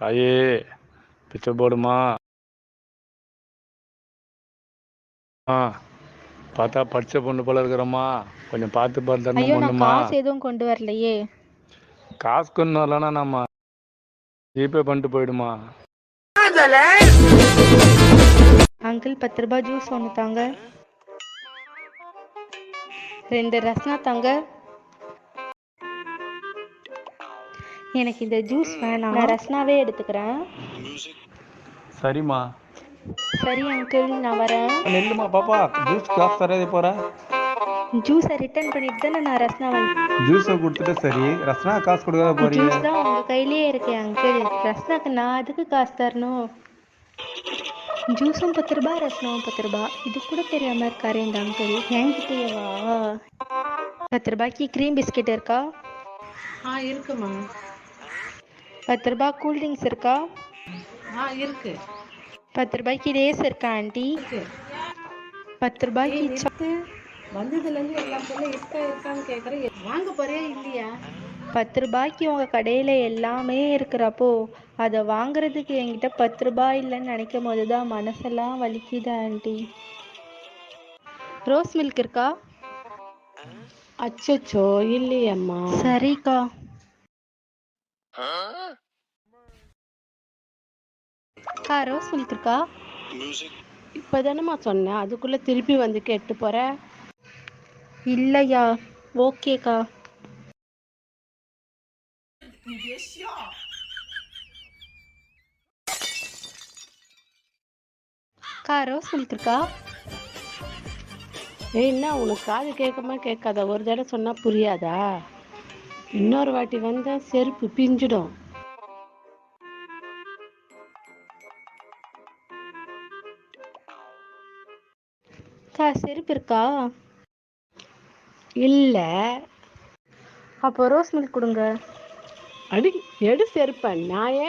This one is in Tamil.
தாயே பிச்சை போடுமா. பார்த்தா படிச்ச பொண்ணு போல இருக்கிறம்மா, கொஞ்சம் பார்த்து பார்த்து தர்மம் ஐயோ, நான் பண்ணுமா. காசு எதுவும் கொண்டு வரலையே. காசு கொண்டு வரலன்னா நம்ம ஜிபே பண்ணிட்டு போயிடுமா. அங்கிள் 10 ரூபாய் ஜூஸ் ஒன்று தாங்க. 2 ரஸ்னா தாங்க. எனக்கு இந்த ஜூஸ் வேணாம், நான் ரஸ்னாவே எடுத்துக்கிறேன். சரிம்மா. சரி அங்கிள், நான் வரேன். நெல்லுமா பாப்பா, ஜூஸ் காசு தரதே போற. ஜூஸை ரிட்டர்ன் பண்ணிட்டு தானே நான் ரஸ்னா ஜூஸை கொடுத்துட்டு சரி, ரஸ்னா காசு கொடுக்காத போறீங்க. ஜூஸ் தான் உங்க கையிலேயே இருக்கே அங்கிள். ரஸ்னாக்கு நான் அதுக்கு காசு தரணும்? ஜூஸும் 10 ரூபாய், ரஸ்னாவும் 10 ரூபாய். இது கூட தெரியாம இருக்காரு இந்த அங்கிள். என்கிட்டயேவா? 10 ரூபாய்க்கு க்ரீம் பிஸ்கெட் இருக்கா? இருக்குமா. 10 ரூபாய் கூல் ட்ரிங்க்ஸ் இருக்கா? இருக்கு. 10 ரூபாய்க்கு லேஸ் இருக்கா ஆண்டி? 10 ரூபாய்க்கு வந்ததுலேருந்து எல்லாம் போல இருக்கான்னு கேட்குறேன். வாங்க போறியா இல்லையா? 10 ரூபாய்க்கு உங்க கடையில எல்லாமே இருக்கிறப்போ அதை வாங்குறதுக்கு என்கிட்ட 10 ரூபாய் இல்லைன்னு நினைக்கும் போதுதான் மனசெல்லாம் வலிக்குது ஆண்டி. ரோஸ் மில்க் இருக்கா? அச்சோ இல்லையம்மா. சரிக்கா. அக்கா, ரோஸ் மில்க் இருக்கா? இப்போதானம்மா சொன்னேன், அதுக்குள்ள திருப்பி வந்து கேட்டு போற. இல்லையா? ஓகேக்கா. அக்கா, ரோஸ் மில்க் இருக்கா? என்ன உனக்கு காது கேட்காம கேட்காத? ஒரு தடவை சொன்னா புரியாதா? இன்னொரு வாட்டி வந்தா செருப்பு பிஞ்சிடும். அக்கா, செருப்பு இருக்கா? இல்ல. அப்போ ரோஸ் மில்க் கொடுங்க. அடி எடு செருப்ப நாயே.